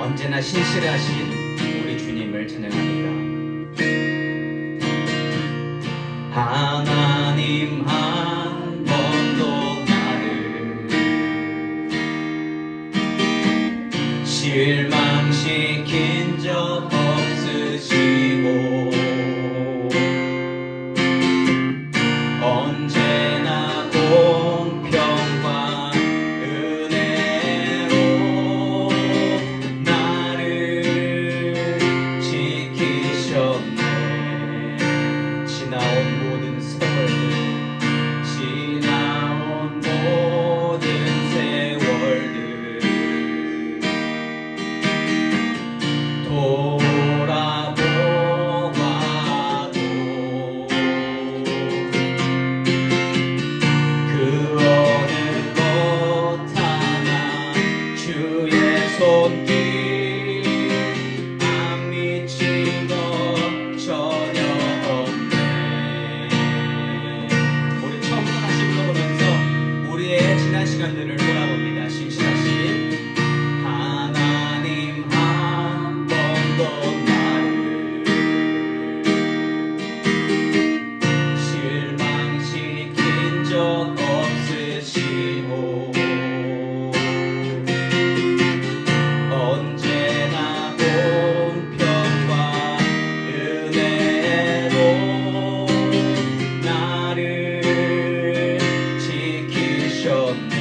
언제나 신실하신 우리 주님을 찬양합니다. 하나님 한 번도 나를 실망시킨 적 없으시고 언제나 공평과 은혜로 나를 지키셨네. 지나온 모든 세월들 지나온 모든 세월들 돌아보아도 그 어느 것 하나 주의 손길 안 미친 것 전혀 없네. 우리 처음부터 다시 불러보면서 우리의 지난 시간들을 돌아봅니다. 신실하신 하나님 한 번도 나를 실망시킨 적 없으시고 언제나 공평과 은혜로 나를 지키셨네.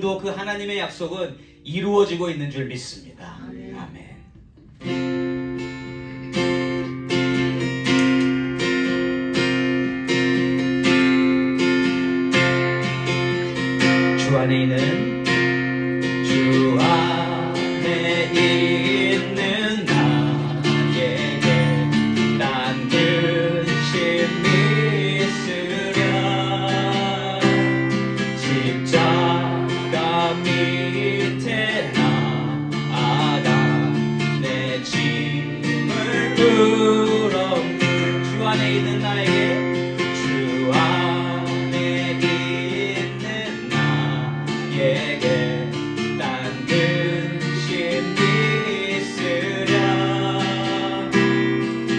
오늘도 그 하나님의 약속은 이루어지고 있는 줄 믿습니다. 아멘. 주 안에 있는 나에게 난 근심 있으랴 십자가 밑에 나아가 내 짐을 풀었네. 주 안에 있는 나에게 주 안에 있는 나에게 난 근심 있으랴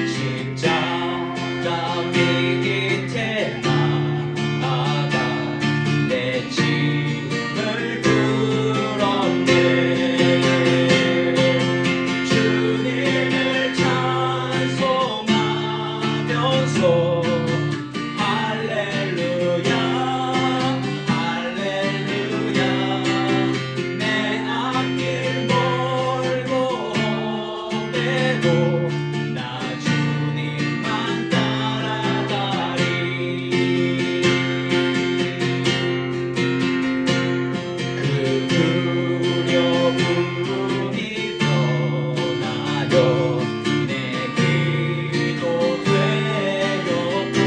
십자가 밑에 나아가 내 짐을 풀었네. 주님을 찬송하면서 할렐루야 할렐루야 내 앞길 멀고 험해도 나 주님만 따라가리. 그 두려움이 떠나려 내 기도 되었고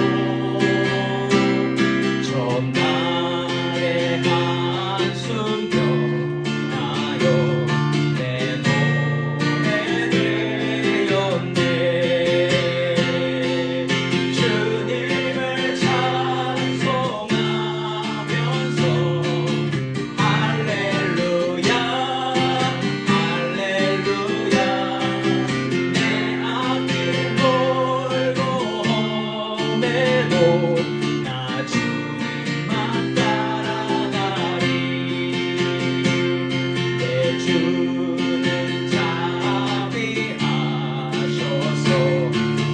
전날의 한숨 변하여 내 노래 되었네. 주님을 찬송하면서 할렐루야 할렐루야 내 앞길 멀고 험해도 나 주님만 따라가리. 내 주는 자비하셔서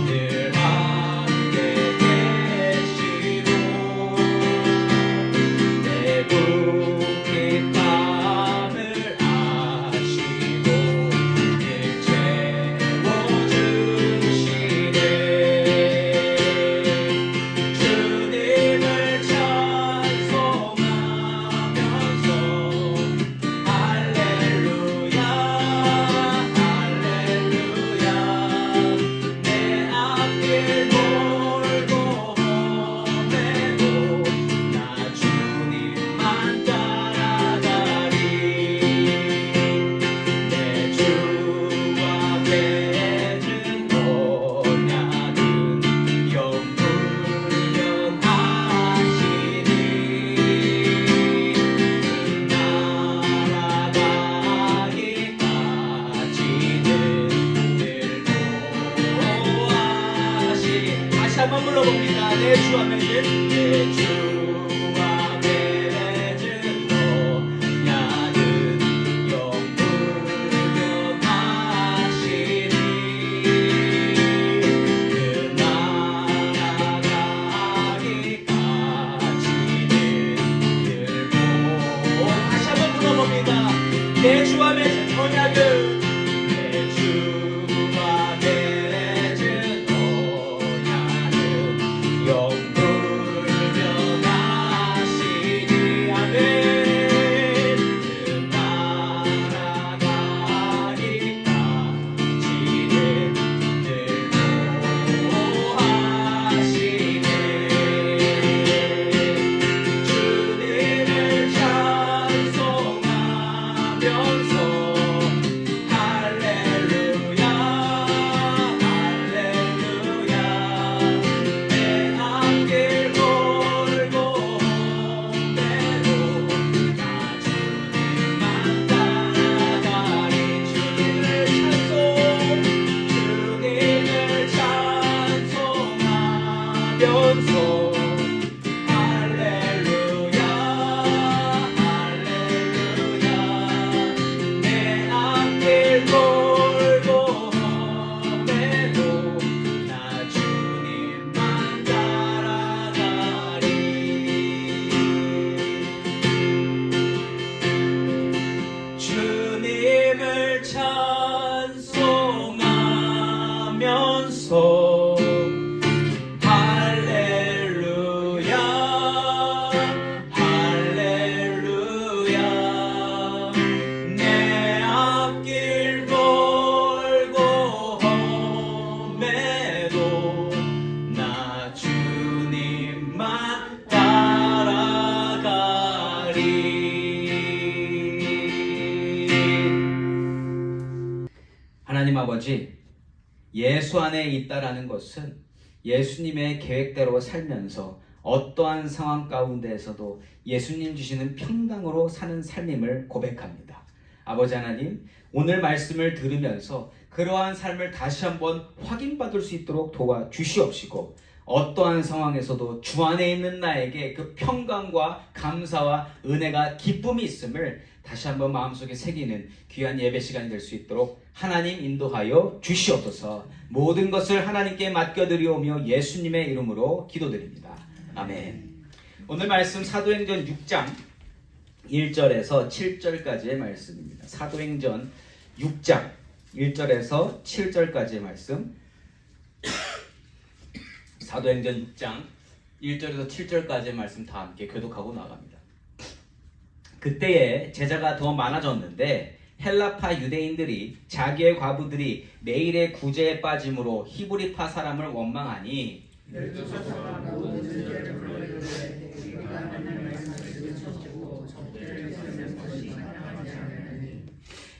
늘 함께 계시고 내 궁핍함을 아시고 늘 채워주시네. 주님을 찬송하면서 할렐루야 할렐루야 내 앞길 멀고 험해도 나 주님만 따라가리. 내 주와 맺은 언약은 영불변하시니 날아가기까지는 늘 보호하시. 다시 한번 불러봅니다. 내 주와 맺은 언약은 영불변하시니 그 날아가기까지는 늘 보호. 다시 한번 불러봅니다. 내 주와 맺은 언약은 내 주와 맺은 언약은 영불변하시니 하나님 아버지, 예수 안에 있다라는 것은 예수님의 계획대로 살면서 어떠한 상황 가운데에서도 예수님 주시는 평강으로 사는 삶임을 고백합니다. 아버지 하나님, 오늘 말씀을 들으면서 그러한 삶을 다시 한번 확인받을 수 있도록 도와주시옵시고, 어떠한 상황에서도 주 안에 있는 나에게 그 평강과 감사와 은혜가 기쁨이 있음을 다시 한번 마음속에 새기는 귀한 예배 시간이 될 수 있도록 하나님 인도하여 주시옵소서. 모든 것을 하나님께 맡겨드리오며 예수님의 이름으로 기도드립니다. 아멘. 오늘 말씀 사도행전 6장 1절에서 7절까지의 말씀입니다. 사도행전 6장 1절에서 7절까지의 말씀. 사도행전 6장 1절에서 7절까지의 말씀 다 함께 교독하고 나갑니다. 그때에 제자가 더 많아졌는데 헬라파 유대인들이 자기의 과부들이 매일의 구제에 빠짐으로 히브리파 사람을 원망하니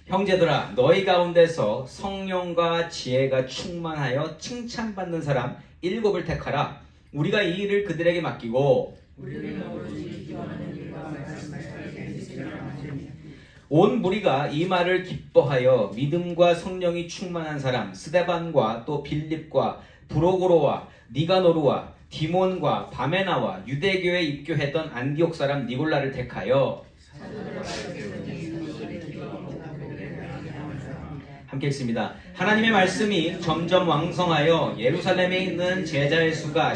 형제들아, 너희 가운데서 성령과 지혜가 충만하여 칭찬받는 사람 7을 택하라. 우리가 이 일을 그들에게 맡기고 온 무리가 이 말을 기뻐하여 믿음과 성령이 충만한 사람 스데반과 또 빌립과 브로고로와 니가노르와 디몬과 바메나와 유대교에 입교했던 안디옥 사람 니골라를 택하여 함께 읽습니다. 하나님의 말씀이 점점 왕성하여 예루살렘에 있는 제자의 수가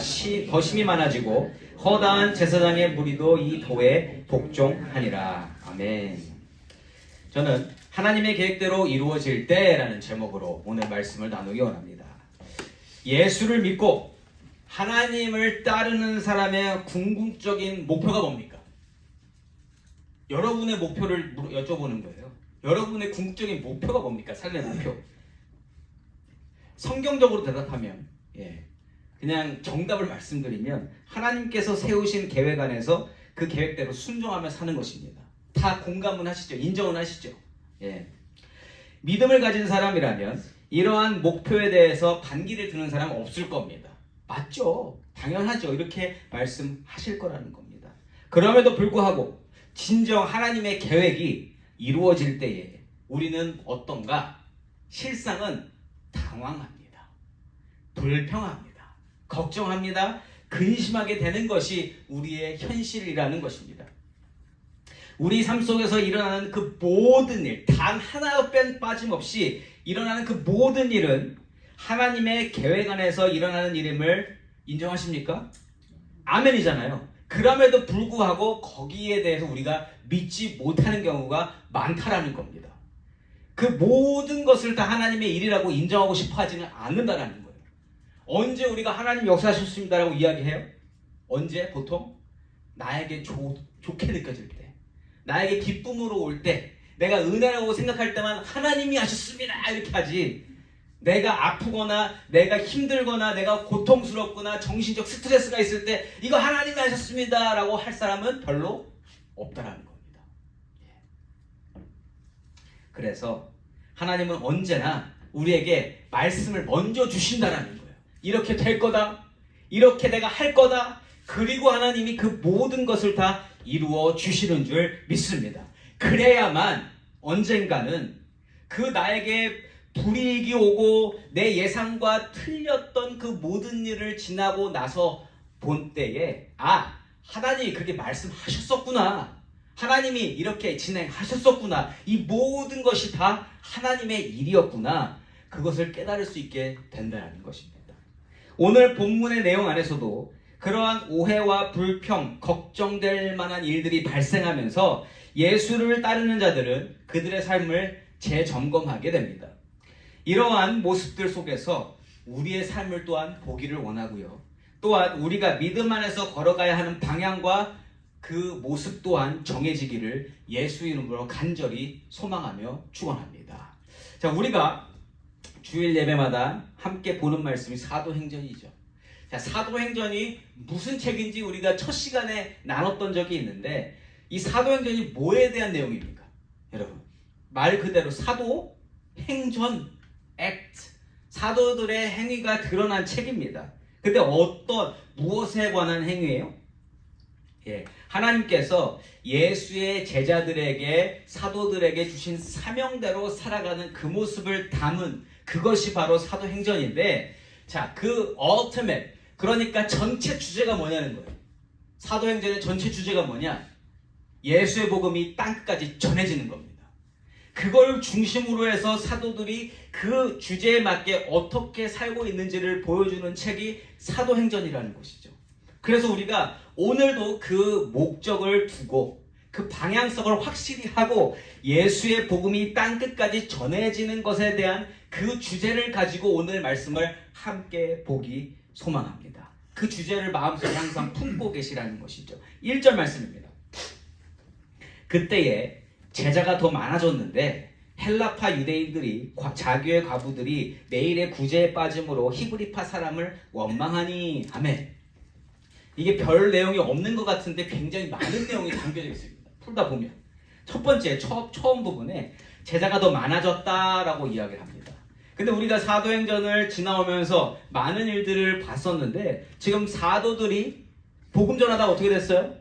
더 심히 많아지고 허다한 제사장의 무리도 이 도에 복종하니라. 아멘. 저는 하나님의 계획대로 이루어질 때라는 제목으로 오늘 말씀을 나누기 원합니다. 예수를 믿고 하나님을 따르는 사람의 궁극적인 목표가 뭡니까? 여러분의 목표를 여쭤보는 거예요. 여러분의 궁극적인 목표가 뭡니까? 삶의 목표. 성경적으로 대답하면, 그냥 정답을 말씀드리면 하나님께서 세우신 계획 안에서 그 계획대로 순종하며 사는 것입니다. 다 공감은 하시죠? 인정은 하시죠? 믿음을 가진 사람이라면 이러한 목표에 대해서 반기를 드는 사람은 없을 겁니다. 맞죠? 당연하죠. 이렇게 말씀하실 거라는 겁니다. 그럼에도 불구하고 진정 하나님의 계획이 이루어질 때에 우리는 어떤가? 실상은 당황합니다. 불평합니다. 걱정합니다. 근심하게 되는 것이 우리의 현실이라는 것입니다. 우리 삶 속에서 일어나는 그 모든 일, 단 하나 빠짐없이 일어나는 그 모든 일은 하나님의 계획 안에서 일어나는 일임을 인정하십니까? 아멘이잖아요. 그럼에도 불구하고 거기에 대해서 우리가 믿지 못하는 경우가 많다라는 겁니다. 그 모든 것을 다 하나님의 일이라고 인정하고 싶어 하지는 않는다라는 거예요. 언제 우리가 하나님 역사하셨습니다라고 이야기해요? 언제? 보통 나에게 좋게 느껴질 때, 나에게 기쁨으로 올 때, 내가 은혜라고 생각할 때만 하나님이 하셨습니다 이렇게 하지, 내가 아프거나 내가 힘들거나 내가 고통스럽거나 정신적 스트레스가 있을 때 이거 하나님이 하셨습니다 라고 할 사람은 별로 없다라는 겁니다. 그래서 하나님은 언제나 우리에게 말씀을 먼저 주신다라는 거예요. 이렇게 될 거다, 이렇게 내가 할 거다, 그리고 하나님이 그 모든 것을 다 이루어 주시는 줄 믿습니다. 그래야만 언젠가는 그 나에게 불이익이 오고 내 예상과 틀렸던 그 모든 일을 지나고 나서 본 때에 하나님이 그렇게 말씀하셨었구나, 하나님이 이렇게 진행하셨었구나, 이 모든 것이 다 하나님의 일이었구나, 그것을 깨달을 수 있게 된다는 것입니다. 오늘 본문의 내용 안에서도 그러한 오해와 불평, 걱정될 만한 일들이 발생하면서 예수를 따르는 자들은 그들의 삶을 재점검하게 됩니다. 이러한 모습들 속에서 우리의 삶을 또한 보기를 원하고요. 또한 우리가 믿음 안에서 걸어가야 하는 방향과 그 모습 또한 정해지기를 예수 이름으로 간절히 소망하며 축원합니다. 자, 우리가 주일 예배마다 함께 보는 말씀이 사도행전이죠. 자, 사도행전이 무슨 책인지 우리가 첫 시간에 나눴던 적이 있는데, 이 사도행전이 뭐에 대한 내용입니까? 여러분, 말 그대로 사도행전에 사도들의 행위가 드러난 책입니다. 근데 무엇에 관한 행위예요? 하나님께서 예수의 제자들에게 사도들에게 주신 사명대로 살아가는 그 모습을 담은 그것이 바로 사도행전인데, 자, 그 ultimate, 그러니까 전체 주제가 뭐냐는 거예요. 사도행전의 전체 주제가 뭐냐? 예수의 복음이 땅끝까지 전해지는 겁니다. 그걸 중심으로 해서 사도들이 그 주제에 맞게 어떻게 살고 있는지를 보여주는 책이 사도행전이라는 것이죠. 그래서 우리가 오늘도 그 목적을 두고 그 방향성을 확실히 하고 예수의 복음이 땅끝까지 전해지는 것에 대한 그 주제를 가지고 오늘 말씀을 함께 보기 소망합니다. 그 주제를 마음속에 항상 품고 계시라는 것이죠. 1절 말씀입니다. 그때에 제자가 더 많아졌는데 헬라파 유대인들이 자기의 과부들이 매일의 구제에 빠짐으로 히브리파 사람을 원망하니. 아멘. 이게 별 내용이 없는 것 같은데 굉장히 많은 내용이 담겨져 있습니다. 풀다 보면 첫 번째 처음 부분에 제자가 더 많아졌다라고 이야기를 합니다. 근데 우리가 사도행전을 지나오면서 많은 일들을 봤었는데 지금 사도들이 복음 전하다가 어떻게 됐어요?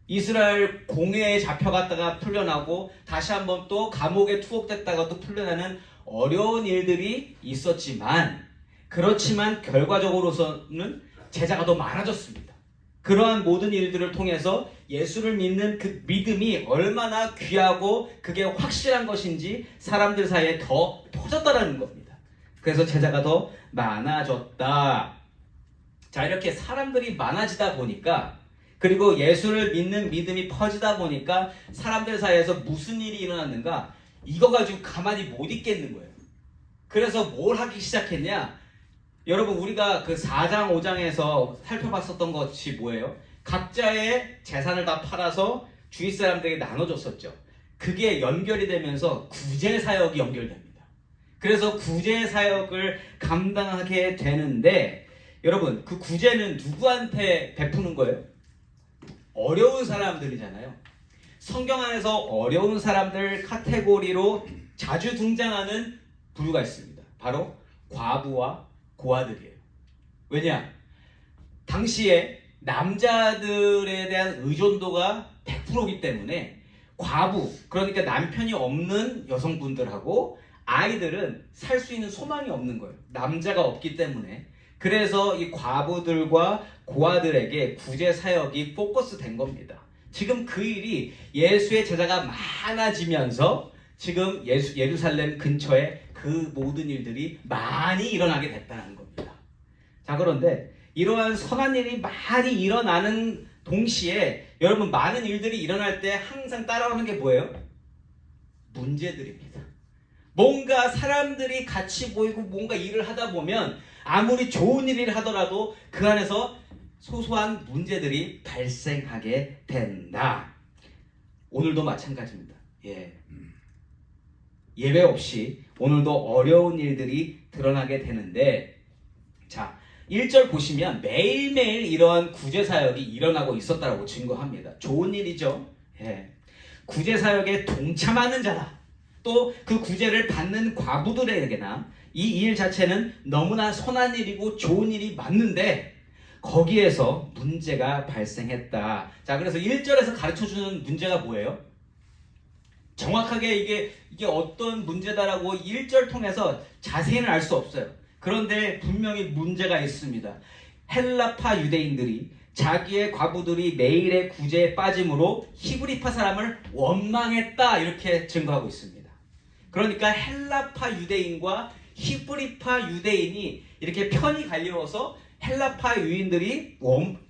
이스라엘 공회에 잡혀갔다가 풀려나고 다시 한번 또 감옥에 투옥됐다가 또 풀려나는 어려운 일들이 있었지만, 그렇지만 결과적으로서는 제자가 더 많아졌습니다. 그러한 모든 일들을 통해서 예수를 믿는 그 믿음이 얼마나 귀하고 그게 확실한 것인지 사람들 사이에 더 퍼졌다라는 겁니다. 그래서 제자가 더 많아졌다. 자, 이렇게 사람들이 많아지다 보니까, 그리고 예수를 믿는 믿음이 퍼지다 보니까 사람들 사이에서 무슨 일이 일어났는가? 이거 가지고 가만히 못 있겠는 거예요. 그래서 뭘 하기 시작했냐? 여러분, 우리가 그 4장 5장에서 살펴봤었던 것이 뭐예요? 각자의 재산을 다 팔아서 주위 사람들에게 나눠줬었죠. 그게 연결이 되면서 구제 사역이 연결됩니다. 그래서 구제 사역을 감당하게 되는데, 여러분, 그 구제는 누구한테 베푸는 거예요? 어려운 사람들이잖아요. 성경 안에서 어려운 사람들 카테고리로 자주 등장하는 부류가 있습니다. 바로 과부와 고아들이에요. 왜냐? 당시에 남자들에 대한 의존도가 100%이기 때문에 과부, 그러니까 남편이 없는 여성분들하고 아이들은 살 수 있는 소망이 없는 거예요. 남자가 없기 때문에. 그래서 이 과부들과 고아들에게 구제 사역이 포커스 된 겁니다. 지금 그 일이 예수의 제자가 많아지면서 지금 예루살렘 근처에 그 모든 일들이 많이 일어나게 됐다는 겁니다. 자, 그런데 이러한 선한 일이 많이 일어나는 동시에 여러분, 많은 일들이 일어날 때 항상 따라오는 게 뭐예요? 문제들입니다. 뭔가 사람들이 같이 모이고 뭔가 일을 하다 보면 아무리 좋은 일을 하더라도 그 안에서 소소한 문제들이 발생하게 된다. 오늘도 마찬가지입니다. 예외 없이 오늘도 어려운 일들이 드러나게 되는데, 자, 1절 보시면 매일매일 이러한 구제사역이 일어나고 있었다고 증거합니다. 좋은 일이죠. 구제사역에 동참하는 자다. 또 그 구제를 받는 과부들에게나 이 일 자체는 너무나 선한 일이고 좋은 일이 맞는데 거기에서 문제가 발생했다. 자, 그래서 1절에서 가르쳐주는 문제가 뭐예요? 정확하게 이게 어떤 문제다라고 1절 통해서 자세히는 알 수 없어요. 그런데 분명히 문제가 있습니다. 헬라파 유대인들이 자기의 과부들이 매일의 구제에 빠짐으로 히브리파 사람을 원망했다, 이렇게 증거하고 있습니다. 그러니까 헬라파 유대인과 히브리파 유대인이 이렇게 편이 갈려서 헬라파 유인들이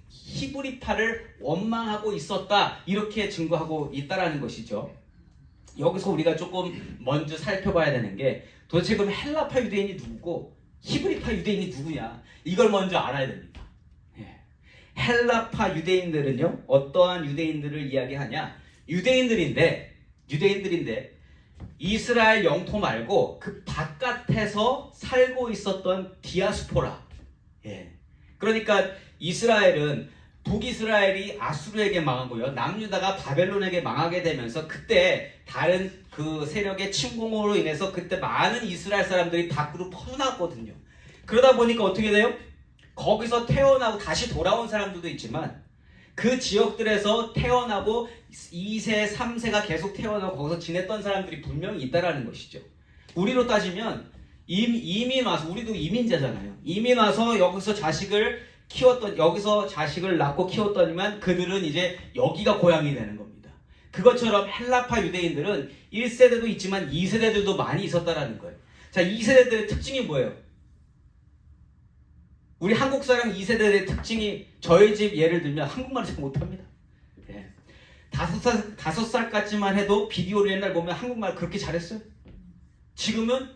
히브리파를 원망하고 있었다, 이렇게 증거하고 있다라는 것이죠. 여기서 우리가 조금 먼저 살펴봐야 되는 게 도대체 그럼 헬라파 유대인이 누구고 히브리파 유대인이 누구냐, 이걸 먼저 알아야 됩니다. 헬라파 유대인들은요, 어떠한 유대인들을 이야기하냐? 유대인들인데 이스라엘 영토 말고 그 바깥에서 살고 있었던 디아스포라. 그러니까 이스라엘은 북이스라엘이 아수르에게 망하고요, 남유다가 바벨론에게 망하게 되면서 그때 다른 그 세력의 침공으로 인해서 그때 많은 이스라엘 사람들이 밖으로 퍼져나왔거든요. 그러다 보니까 어떻게 돼요? 거기서 태어나고 다시 돌아온 사람들도 있지만 그 지역들에서 태어나고 2세, 3세가 계속 태어나고 거기서 지냈던 사람들이 분명히 있다라는 것이죠. 우리로 따지면 이민 와서, 우리도 이민자잖아요. 이민 와서 여기서 자식을 낳고 키웠더니만 그들은 이제 여기가 고향이 되는 겁니다. 그것처럼 헬라파 유대인들은 1세대도 있지만 2세대들도 많이 있었다라는 거예요. 자, 2세대들의 특징이 뭐예요? 우리 한국 사람 2세대의 특징이, 저희 집 예를 들면 한국말을 잘 못합니다. 예. 5살까지만 해도 비디오를 옛날 보면 한국말 그렇게 잘했어요. 지금은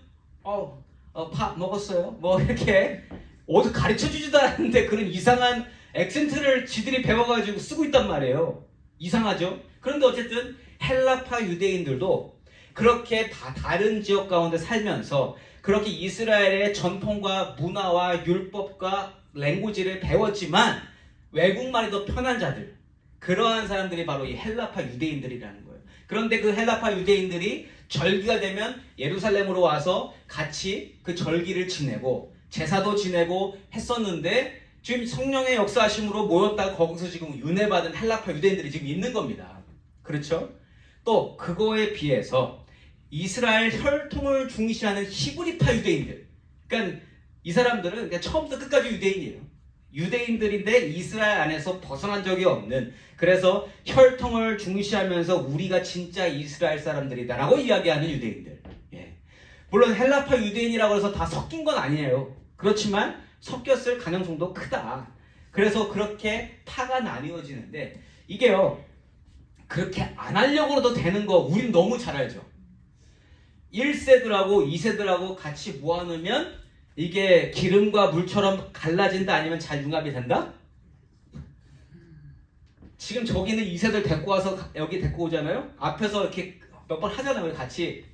밥 먹었어요? 뭐 이렇게 어디 가르쳐주지도 않았는데 그런 이상한 액센트를 지들이 배워가지고 쓰고 있단 말이에요. 이상하죠? 그런데 어쨌든 헬라파 유대인들도 그렇게 다른 지역 가운데 살면서 그렇게 이스라엘의 전통과 문화와 율법과 랭귀지를 배웠지만 외국말이 더 편한 자들, 그러한 사람들이 바로 이 헬라파 유대인들이라는 거예요. 그런데 그 헬라파 유대인들이 절기가 되면 예루살렘으로 와서 같이 그 절기를 지내고 제사도 지내고 했었는데 지금 성령의 역사하심으로 모였다가 거기서 지금 은혜받은 헬라파 유대인들이 지금 있는 겁니다. 그렇죠? 또 그거에 비해서 이스라엘 혈통을 중시하는 히브리파 유대인들, 그러니까 이 사람들은 그냥 처음부터 끝까지 유대인이에요. 유대인들인데 이스라엘 안에서 벗어난 적이 없는, 그래서 혈통을 중시하면서 우리가 진짜 이스라엘 사람들이다라고 이야기하는 유대인들. 예. 물론 헬라파 유대인이라고 해서 다 섞인 건 아니에요. 그렇지만 섞였을 가능성도 크다. 그래서 그렇게 파가 나뉘어지는데 이게요, 그렇게 안 하려고 해도 되는 거 우린 너무 잘 알죠. 1세들하고 2세들하고 같이 모아놓으면 이게 기름과 물처럼 갈라진다, 아니면 잘 융합이 된다? 지금 저기는 2세들 데리고 와서 여기 데리고 오잖아요? 앞에서 이렇게 몇 번 하잖아요. 같이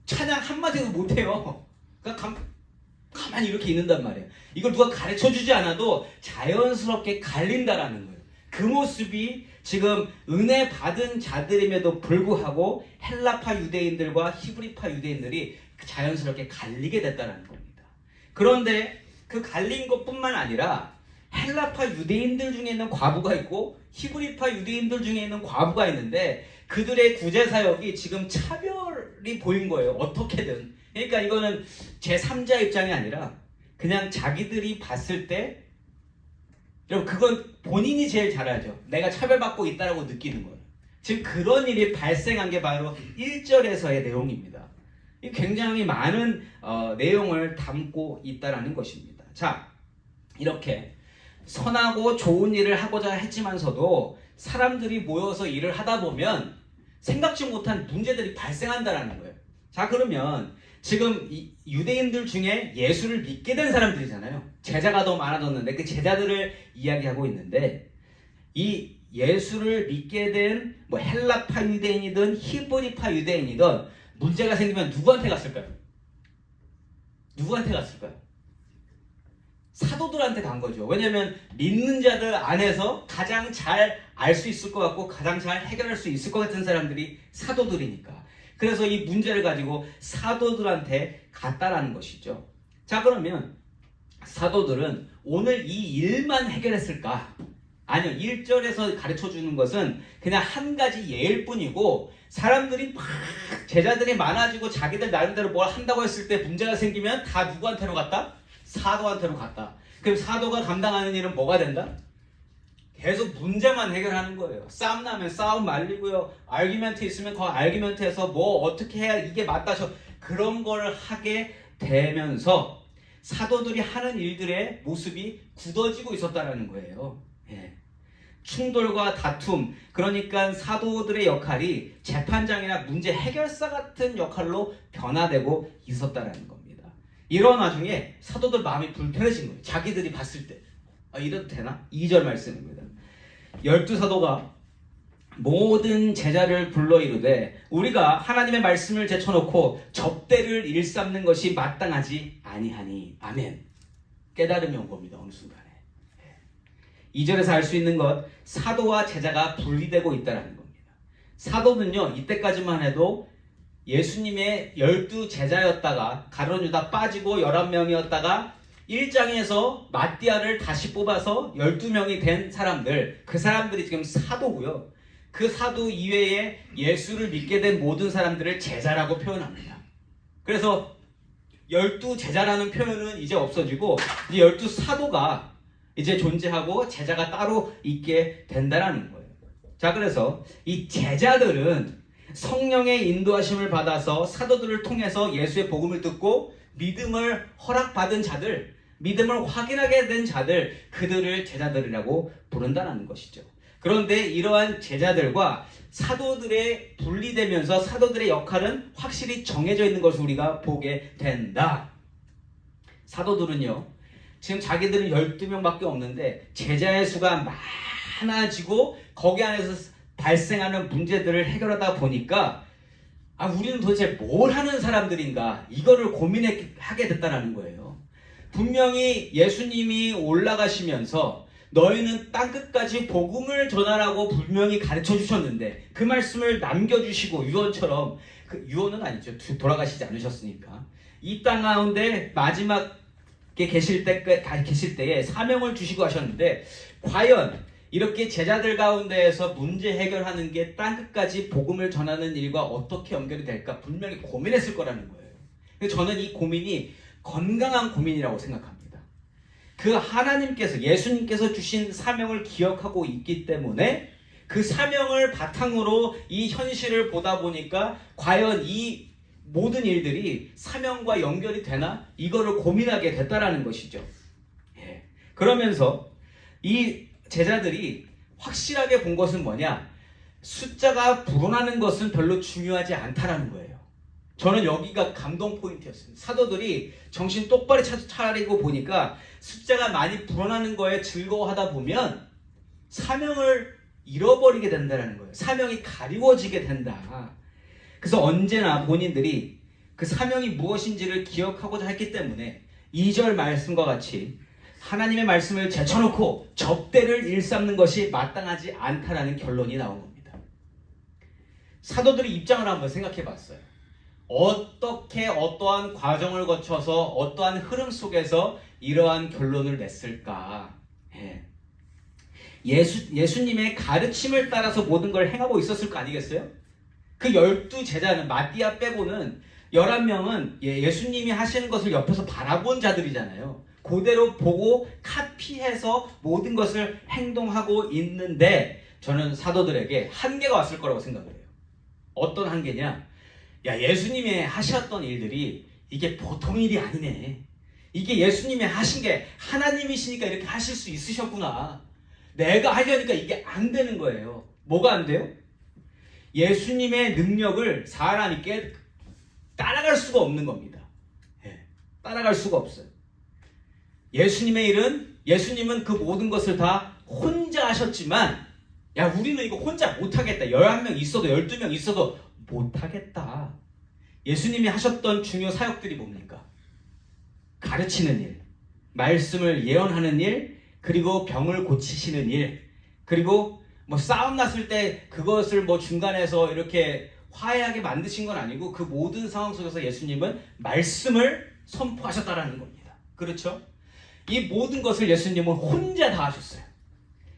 찬양 한마디도 못해요. 그러니까 가만히 이렇게 있는단 말이에요. 이걸 누가 가르쳐주지 않아도 자연스럽게 갈린다라는 거예요. 그 모습이 지금 은혜 받은 자들임에도 불구하고 헬라파 유대인들과 히브리파 유대인들이 자연스럽게 갈리게 됐다는 겁니다. 그런데 그 갈린 것뿐만 아니라 헬라파 유대인들 중에 있는 과부가 있고 히브리파 유대인들 중에 있는 과부가 있는데 그들의 구제사역이 지금 차별이 보인 거예요. 어떻게든. 그러니까 이거는 제3자 입장이 아니라 그냥 자기들이 봤을 때, 여러분 그건 본인이 제일 잘 알죠. 내가 차별받고 있다고 느끼는 거예요. 지금 그런 일이 발생한 게 바로 1절에서의 내용입니다. 굉장히 많은 내용을 담고 있다는 것입니다. 자, 이렇게 선하고 좋은 일을 하고자 했지만서도 사람들이 모여서 일을 하다 보면 생각지 못한 문제들이 발생한다는 거예요. 자, 그러면 지금 이 유대인들 중에 예수를 믿게 된 사람들이잖아요. 제자가 더 많아졌는데 그 제자들을 이야기하고 있는데, 이 예수를 믿게 된 뭐 헬라파 유대인이든 히브리파 유대인이든 문제가 생기면 누구한테 갔을까요? 누구한테 갔을까요? 사도들한테 간 거죠. 왜냐하면 믿는 자들 안에서 가장 잘 알 수 있을 것 같고 가장 잘 해결할 수 있을 것 같은 사람들이 사도들이니까. 그래서 이 문제를 가지고 사도들한테 갔다라는 것이죠. 자, 그러면 사도들은 오늘 이 일만 해결했을까? 아니요. 1절에서 가르쳐주는 것은 그냥 한 가지 예일 뿐이고, 사람들이 막 제자들이 많아지고 자기들 나름대로 뭘 한다고 했을 때 문제가 생기면 다 누구한테로 갔다? 사도한테로 갔다. 그럼 사도가 감당하는 일은 뭐가 된다? 계속 문제만 해결하는 거예요. 싸움 나면 싸움 말리고요. 아르기멘트 있으면 그 아르기멘트에서 뭐 어떻게 해야 이게 맞다, 그런 걸 하게 되면서 사도들이 하는 일들의 모습이 굳어지고 있었다는 거예요. 예. 충돌과 다툼, 그러니까 사도들의 역할이 재판장이나 문제 해결사 같은 역할로 변화되고 있었다는 겁니다. 이런 와중에 사도들 마음이 불편해진 거예요. 자기들이 봤을 때 이래도 되나? 2절 말씀입니다. 12사도가 모든 제자를 불러 이르되 우리가 하나님의 말씀을 제쳐놓고 접대를 일삼는 것이 마땅하지 아니하니. 아멘. 깨달음이 온 겁니다. 어느 순간에. 2절에서 알 수 있는 것, 사도와 제자가 분리되고 있다는 겁니다. 사도는요, 이때까지만 해도 예수님의 12제자였다가 가룟 유다 빠지고 11명이었다가 1장에서 마띠아를 다시 뽑아서 12명이 된 사람들, 그 사람들이 지금 사도고요. 그 사도 이외에 예수를 믿게 된 모든 사람들을 제자라고 표현합니다. 그래서 12제자라는 표현은 이제 없어지고 이제 12사도가 이제 존재하고 제자가 따로 있게 된다는 거예요. 자, 그래서 이 제자들은 성령의 인도하심을 받아서 사도들을 통해서 예수의 복음을 듣고 믿음을 허락받은 자들, 믿음을 확인하게 된 자들, 그들을 제자들이라고 부른다는 것이죠. 그런데 이러한 제자들과 사도들의 분리되면서 사도들의 역할은 확실히 정해져 있는 것을 우리가 보게 된다. 사도들은요, 지금 자기들은 12명밖에 없는데 제자의 수가 많아지고 거기 안에서 발생하는 문제들을 해결하다 보니까 우리는 도대체 뭘 하는 사람들인가, 이거를 고민하게 됐다는 거예요. 분명히 예수님이 올라가시면서 너희는 땅끝까지 복음을 전하라고 분명히 가르쳐 주셨는데 그 말씀을 남겨주시고 유언처럼, 그 유언은 아니죠, 돌아가시지 않으셨으니까 이 땅 가운데 마지막에 계실 때에 사명을 주시고 하셨는데, 과연 이렇게 제자들 가운데에서 문제 해결하는 게 땅끝까지 복음을 전하는 일과 어떻게 연결이 될까 분명히 고민했을 거라는 거예요. 근데 저는 이 고민이 건강한 고민이라고 생각합니다. 그 하나님께서, 예수님께서 주신 사명을 기억하고 있기 때문에 그 사명을 바탕으로 이 현실을 보다 보니까 과연 이 모든 일들이 사명과 연결이 되나, 이거를 고민하게 됐다라는 것이죠. 그러면서 이 제자들이 확실하게 본 것은 뭐냐, 숫자가 불어나는 것은 별로 중요하지 않다라는 거예요. 저는 여기가 감동 포인트였습니다. 사도들이 정신 똑바로 차리고 보니까 숫자가 많이 불어나는 거에 즐거워하다 보면 사명을 잃어버리게 된다는 거예요. 사명이 가리워지게 된다. 그래서 언제나 본인들이 그 사명이 무엇인지를 기억하고자 했기 때문에 2절 말씀과 같이 하나님의 말씀을 제쳐놓고 접대를 일삼는 것이 마땅하지 않다라는 결론이 나온 겁니다. 사도들의 입장을 한번 생각해 봤어요. 어떻게 어떠한 과정을 거쳐서 어떠한 흐름 속에서 이러한 결론을 냈을까? 예수님의 가르침을 따라서 모든 걸 행하고 있었을 거 아니겠어요? 그 12제자는 마띠아 빼고는 11명은 예수님이 하시는 것을 옆에서 바라본 자들이잖아요. 그대로 보고 카피해서 모든 것을 행동하고 있는데, 저는 사도들에게 한계가 왔을 거라고 생각을 해요. 어떤 한계냐? 야, 예수님이 하셨던 일들이 이게 보통 일이 아니네. 이게 예수님이 하신 게 하나님이시니까 이렇게 하실 수 있으셨구나. 내가 하려니까 이게 안 되는 거예요. 뭐가 안 돼요? 예수님의 능력을 사람이 따라갈 수가 없는 겁니다. 따라갈 수가 없어요. 예수님의 일은, 예수님은 그 모든 것을 다 혼자 하셨지만, 야, 우리는 이거 혼자 못하겠다. 11명 있어도 12명 있어도 못하겠다. 예수님이 하셨던 중요 사역들이 뭡니까? 가르치는 일, 말씀을 예언하는 일, 그리고 병을 고치시는 일, 그리고 싸움 났을 때 그것을 중간에서 이렇게 화해하게 만드신 건 아니고 그 모든 상황 속에서 예수님은 말씀을 선포하셨다라는 겁니다. 그렇죠? 이 모든 것을 예수님은 혼자 다 하셨어요.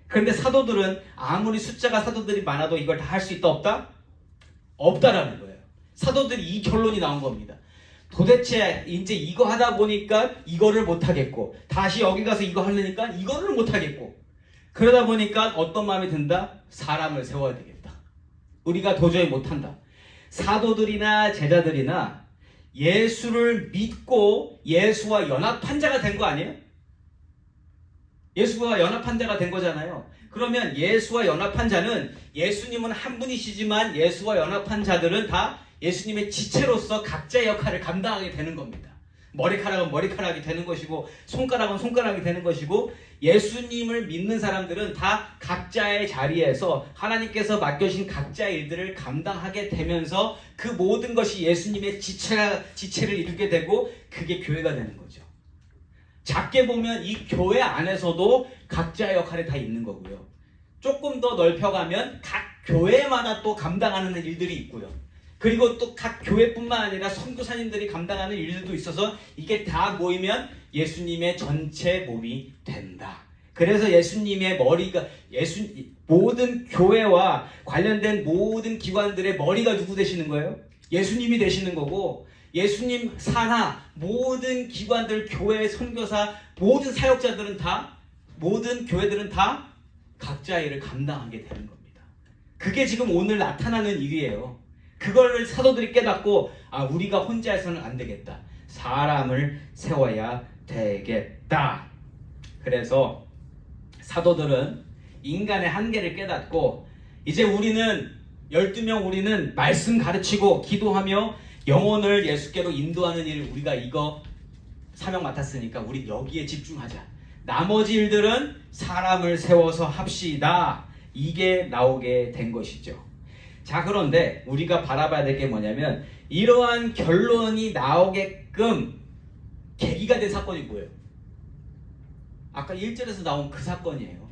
그런데 사도들은 아무리 숫자가 사도들이 많아도 이걸 다 할 수 있다 없다? 없다라는 거예요. 사도들이 이 결론이 나온 겁니다. 도대체 이제 이거 하다 보니까 이거를 못하겠고, 다시 여기 가서 이거 하려니까 이거를 못하겠고, 그러다 보니까 어떤 마음이 든다? 사람을 세워야 되겠다. 우리가 도저히 못한다. 사도들이나 제자들이나 예수를 믿고 예수와 연합한 자가 된 거 아니에요? 예수와 연합한 자가 된 거잖아요. 그러면 예수와 연합한 자는, 예수님은 한 분이시지만 예수와 연합한 자들은 다 예수님의 지체로서 각자의 역할을 감당하게 되는 겁니다. 머리카락은 머리카락이 되는 것이고, 손가락은 손가락이 되는 것이고, 예수님을 믿는 사람들은 다 각자의 자리에서 하나님께서 맡겨주신 각자의 일들을 감당하게 되면서 그 모든 것이 예수님의 지체를 이루게 되고, 그게 교회가 되는 거죠. 작게 보면 이 교회 안에서도 각자의 역할이 다 있는 거고요. 조금 더 넓혀가면 각 교회마다 또 감당하는 일들이 있고요. 그리고 또 각 교회뿐만 아니라 선교사님들이 감당하는 일들도 있어서 이게 다 모이면 예수님의 전체 몸이 된다. 그래서 예수님의 머리가 모든 교회와 관련된 모든 기관들의 머리가 누구 되시는 거예요? 예수님이 되시는 거고, 예수님 산하 모든 기관들, 교회, 선교사, 모든 사역자들은 다, 모든 교회들은 다 각자의 일을 감당하게 되는 겁니다. 그게 지금 오늘 나타나는 일이에요. 그걸 사도들이 깨닫고, 우리가 혼자 해서는 안 되겠다. 사람을 세워야 되겠다. 그래서 사도들은 인간의 한계를 깨닫고, 이제 우리는 12명 우리는 말씀 가르치고 기도하며 영혼을 예수께로 인도하는 일, 우리가 이거 사명 맡았으니까 우리 여기에 집중하자. 나머지 일들은 사람을 세워서 합시다. 이게 나오게 된 것이죠. 자, 그런데 우리가 바라봐야 될 게 뭐냐면, 이러한 결론이 나오게끔 계기가 된 사건이 뭐예요? 아까 1절에서 나온 그 사건이에요.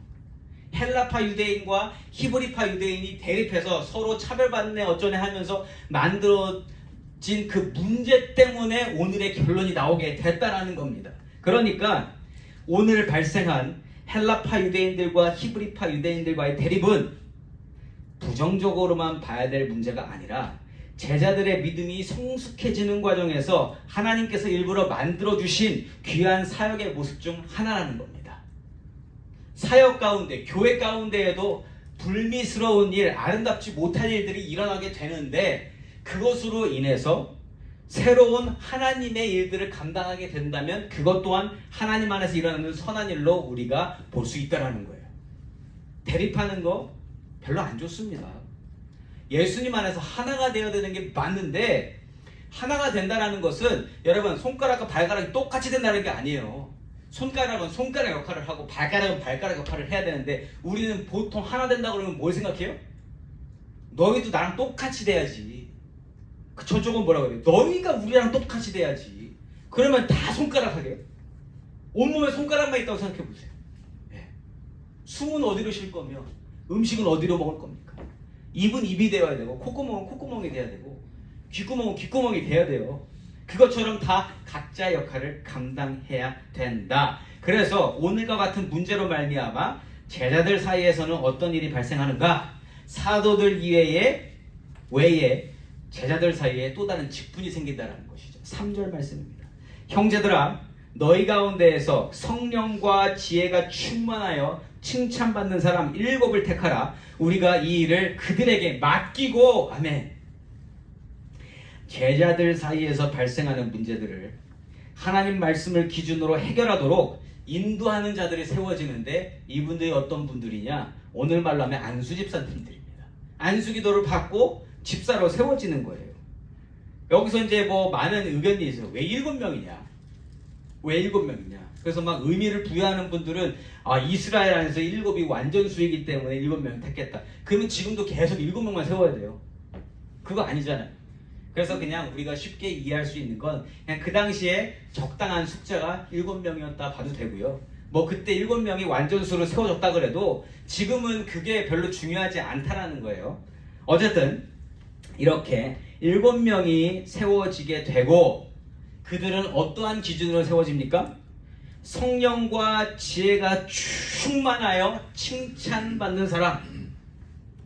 헬라파 유대인과 히브리파 유대인이 대립해서 서로 차별받네 어쩌네 하면서 만들어진 그 문제 때문에 오늘의 결론이 나오게 됐다라는 겁니다. 그러니까 오늘 발생한 헬라파 유대인들과 히브리파 유대인들과의 대립은 부정적으로만 봐야 될 문제가 아니라 제자들의 믿음이 성숙해지는 과정에서 하나님께서 일부러 만들어주신 귀한 사역의 모습 중 하나라는 겁니다. 사역 가운데, 교회 가운데에도 불미스러운 일, 아름답지 못한 일들이 일어나게 되는데, 그것으로 인해서 새로운 하나님의 일들을 감당하게 된다면 그것 또한 하나님 안에서 일어나는 선한 일로 우리가 볼 수 있다는 거예요. 대립하는 거 별로 안 좋습니다. 예수님 안에서 하나가 되어야 되는 게 맞는데, 하나가 된다는 것은 여러분 손가락과 발가락이 똑같이 된다는 게 아니에요. 손가락은 손가락 역할을 하고 발가락은 발가락 역할을 해야 되는데, 우리는 보통 하나 된다 그러면 뭘 생각해요? 너희도 나랑 똑같이 돼야지. 저쪽은 뭐라고 해요? 너희가 우리랑 똑같이 돼야지. 그러면 다 손가락 하게. 온몸에 손가락만 있다고 생각해 보세요. 네. 숨은 어디로 쉴 거며 음식은 어디로 먹을 겁니까? 입은 입이 되어야 되고, 콧구멍은 콧구멍이 돼야 되고, 귓구멍은 귓구멍이 돼야 돼요. 그것처럼 다 각자 역할을 감당해야 된다. 그래서 오늘과 같은 문제로 말미암아 제자들 사이에서는 어떤 일이 발생하는가? 사도들 외에 제자들 사이에 또 다른 직분이 생긴다는 것이죠. 3절 말씀입니다. 형제들아, 너희 가운데에서 성령과 지혜가 충만하여 칭찬받는 사람 7을 택하라. 우리가 이 일을 그들에게 맡기고. 아멘. 제자들 사이에서 발생하는 문제들을 하나님 말씀을 기준으로 해결하도록 인도하는 자들이 세워지는데, 이분들이 어떤 분들이냐? 오늘 말로 하면 안수 집사님들입니다. 안수 기도를 받고 집사로 세워지는 거예요. 여기서 이제 뭐 많은 의견이 있어요. 왜 7명이냐? 왜 7명이냐? 그래서 막 의미를 부여하는 분들은 이스라엘 안에서 7이 완전수이기 때문에 7명을 택했다. 그러면 지금도 계속 7명만 세워야 돼요. 그거 아니잖아요. 그래서 그냥 우리가 쉽게 이해할 수 있는 건 그냥 그 당시에 적당한 숫자가 7명이었다 봐도 되고요. 뭐 그때 7명이 완전수로 세워졌다 그래도 지금은 그게 별로 중요하지 않다라는 거예요. 어쨌든 이렇게 7명이 세워지게 되고, 그들은 어떠한 기준으로 세워집니까? 성령과 지혜가 충만하여 칭찬받는 사람.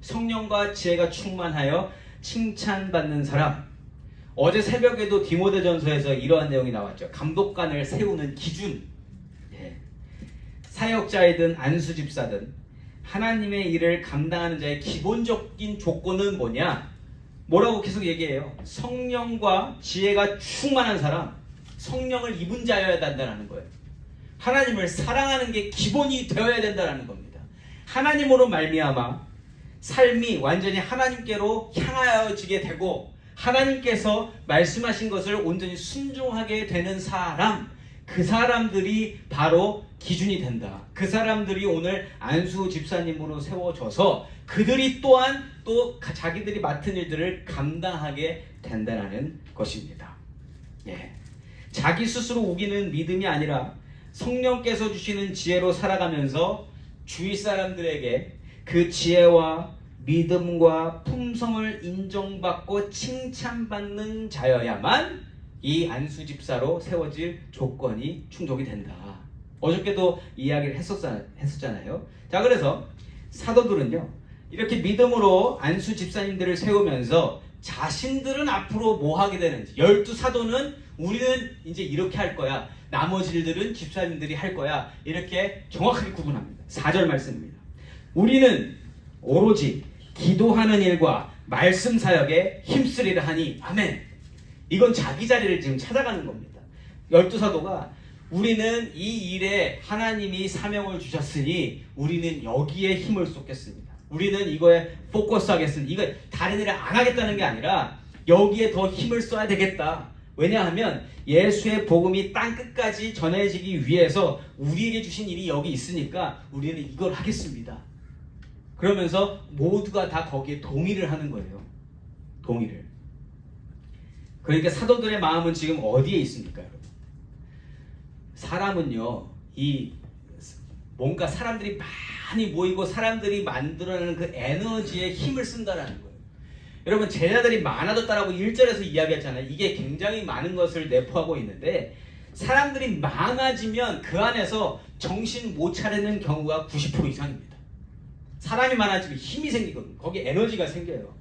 성령과 지혜가 충만하여 칭찬받는 사람. 어제 새벽에도 디모데전서에서 이러한 내용이 나왔죠. 감독관을 세우는 기준. 사역자이든 안수집사든 하나님의 일을 감당하는 자의 기본적인 조건은 뭐냐? 뭐라고 계속 얘기해요? 성령과 지혜가 충만한 사람, 성령을 입은 자여야 된다는 거예요. 하나님을 사랑하는 게 기본이 되어야 된다는 겁니다. 하나님으로 말미암아 삶이 완전히 하나님께로 향하여지게 되고, 하나님께서 말씀하신 것을 온전히 순종하게 되는 사람, 그 사람들이 바로 기준이 된다. 그 사람들이 오늘 안수 집사님으로 세워져서 그들이 또한 또 자기들이 맡은 일들을 감당하게 된다는 것입니다. 자기 스스로 우기는 믿음이 아니라 성령께서 주시는 지혜로 살아가면서 주위 사람들에게 그 지혜와 믿음과 품성을 인정받고 칭찬받는 자여야만 이 안수 집사로 세워질 조건이 충족이 된다. 어저께도 이야기를 했었잖아요. 자, 그래서 사도들은요, 이렇게 믿음으로 안수 집사님들을 세우면서 자신들은 앞으로 뭐 하게 되는지, 12사도는 우리는 이제 이렇게 할 거야, 나머지 일들은 집사님들이 할 거야, 이렇게 정확하게 구분합니다. 4절 말씀입니다. 우리는 오로지 기도하는 일과 말씀 사역에 힘쓰리라 하니 아멘. 이건 자기 자리를 지금 찾아가는 겁니다. 12사도가 우리는 이 일에 하나님이 사명을 주셨으니 우리는 여기에 힘을 쏟겠습니다. 우리는 이거에 포커스 하겠습니다. 이거 다른 일을 안 하겠다는 게 아니라 여기에 더 힘을 써야 되겠다. 왜냐하면 예수의 복음이 땅 끝까지 전해지기 위해서 우리에게 주신 일이 여기 있으니까 우리는 이걸 하겠습니다. 그러면서 모두가 다 거기에 동의를 하는 거예요. 동의를. 그러니까 사도들의 마음은 지금 어디에 있습니까, 여러분? 사람은요, 이 뭔가 사람들이 많이 모이고 사람들이 만들어내는 그 에너지에 힘을 쓴다라는 거예요. 여러분, 제자들이 많아졌다라고 1절에서 이야기했잖아요. 이게 굉장히 많은 것을 내포하고 있는데, 사람들이 많아지면 그 안에서 정신 못 차리는 경우가 90% 이상입니다. 사람이 많아지면 힘이 생기거든요. 거기 에너지가 생겨요.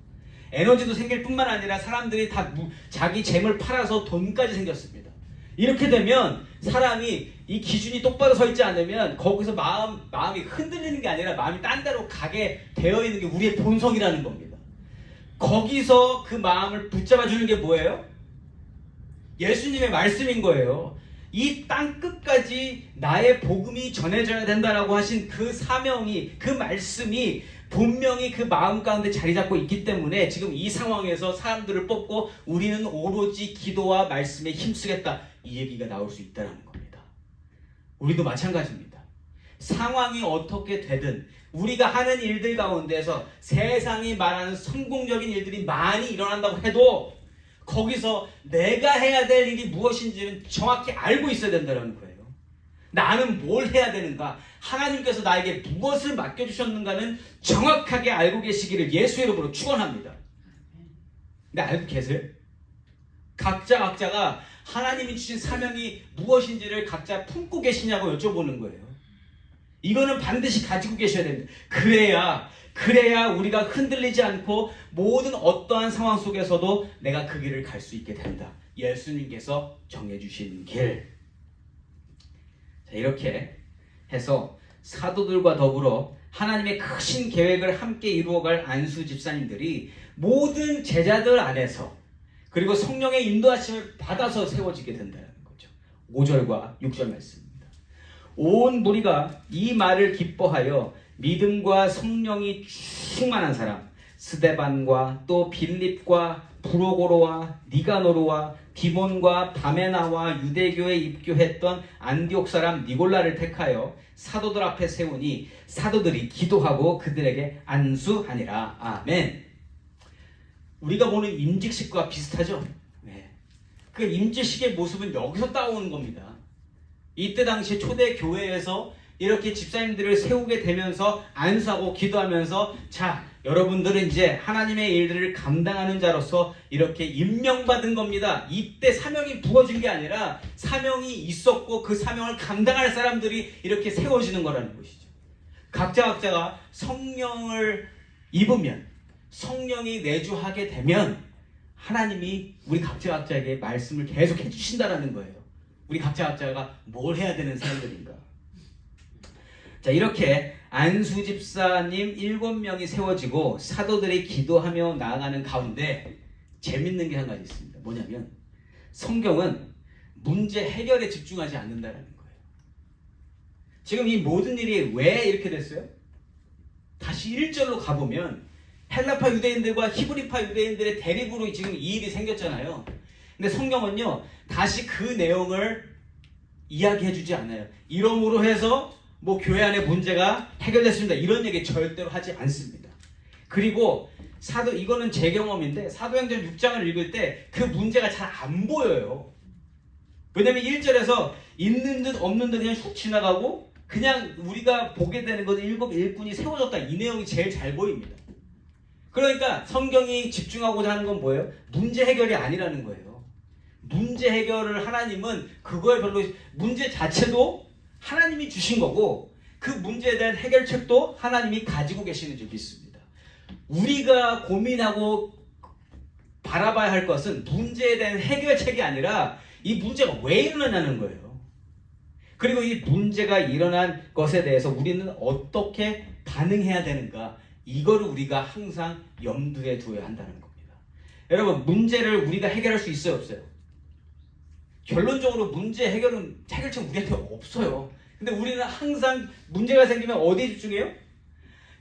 에너지도 생길 뿐만 아니라 사람들이 다 자기 재물 팔아서 돈까지 생겼습니다. 이렇게 되면 사람이 이 기준이 똑바로 서 있지 않으면 거기서 마음이 흔들리는 게 아니라 마음이 딴 데로 가게 되어 있는 게 우리의 본성이라는 겁니다. 거기서 그 마음을 붙잡아 주는 게 뭐예요? 예수님의 말씀인 거예요. 이 땅 끝까지 나의 복음이 전해져야 된다라고 하신 그 사명이, 그 말씀이 분명히 그 마음 가운데 자리 잡고 있기 때문에 지금 이 상황에서 사람들을 뽑고 우리는 오로지 기도와 말씀에 힘쓰겠다, 이 얘기가 나올 수 있다는 겁니다. 우리도 마찬가지입니다. 상황이 어떻게 되든 우리가 하는 일들 가운데서 세상이 말하는 성공적인 일들이 많이 일어난다고 해도 거기서 내가 해야 될 일이 무엇인지는 정확히 알고 있어야 된다는 거예요. 나는 뭘 해야 되는가, 하나님께서 나에게 무엇을 맡겨주셨는가는 정확하게 알고 계시기를 예수의 이름으로 축원합니다. 근데 알고 계세요? 각자가 하나님이 주신 사명이 무엇인지를 각자 품고 계시냐고 여쭤보는 거예요. 이거는 반드시 가지고 계셔야 됩니다. 그래야 우리가 흔들리지 않고 모든 어떠한 상황 속에서도 내가 그 길을 갈 수 있게 된다. 예수님께서 정해주신 길. 자, 이렇게 해서 사도들과 더불어 하나님의 크신 계획을 함께 이루어갈 안수 집사님들이 모든 제자들 안에서, 그리고 성령의 인도하심을 받아서 세워지게 된다는 거죠. 5절과 6절 말씀입니다. 온 무리가 이 말을 기뻐하여 믿음과 성령이 충만한 사람 스데반과 또 빌립과 브로고로와 니가노르와 디몬과 바메나와 유대교에 입교했던 안디옥 사람 니골라를 택하여 사도들 앞에 세우니 사도들이 기도하고 그들에게 안수하니라. 아멘. 우리가 보는 임직식과 비슷하죠? 네. 그 임직식의 모습은 여기서 따오는 겁니다. 이때 당시 초대 교회에서 이렇게 집사님들을 세우게 되면서 안수하고 기도하면서, 자, 여러분들은 이제 하나님의 일들을 감당하는 자로서 이렇게 임명받은 겁니다. 이때 사명이 부어진 게 아니라 사명이 있었고 그 사명을 감당할 사람들이 이렇게 세워지는 거라는 것이죠. 각자가 성령을 입으면, 성령이 내주하게 되면 하나님이 우리 각자에게 말씀을 계속 해주신다라는 거예요. 우리 각자가 뭘 해야 되는 사람들인가. 자, 이렇게 안수 집사님 7명이 세워지고 사도들이 기도하며 나아가는 가운데 재밌는 게 한 가지 있습니다. 뭐냐면 성경은 문제 해결에 집중하지 않는다는 거예요. 지금 이 모든 일이 왜 이렇게 됐어요? 다시 1절로 가보면 헬라파 유대인들과 히브리파 유대인들의 대립으로 지금 이 일이 생겼잖아요. 근데 성경은요, 다시 그 내용을 이야기해주지 않아요. 이러므로 해서 뭐 교회 안에 문제가 해결됐습니다, 이런 얘기 절대로 하지 않습니다. 그리고 이거는 제 경험인데 사도행전 6장을 읽을 때 그 문제가 잘 안 보여요. 왜냐면 1절에서 있는 듯 없는 듯 그냥 훅 지나가고 그냥 우리가 보게 되는 것은 일곱 일꾼이 세워졌다, 이 내용이 제일 잘 보입니다. 그러니까 성경이 집중하고자 하는 건 뭐예요? 문제 해결이 아니라는 거예요. 문제 해결을 하나님은 그거에 별로 문제 자체도 하나님이 주신 거고 그 문제에 대한 해결책도 하나님이 가지고 계시는 줄 믿습니다. 우리가 고민하고 바라봐야 할 것은 문제에 대한 해결책이 아니라 이 문제가 왜 일어나는 거예요. 그리고 이 문제가 일어난 것에 대해서 우리는 어떻게 반응해야 되는가, 이거를 우리가 항상 염두에 두어야 한다는 겁니다. 여러분, 문제를 우리가 해결할 수 있어요, 없어요? 결론적으로 문제 해결은 해결책 우리한테 없어요. 근데 우리는 항상 문제가 생기면 어디에 집중해요?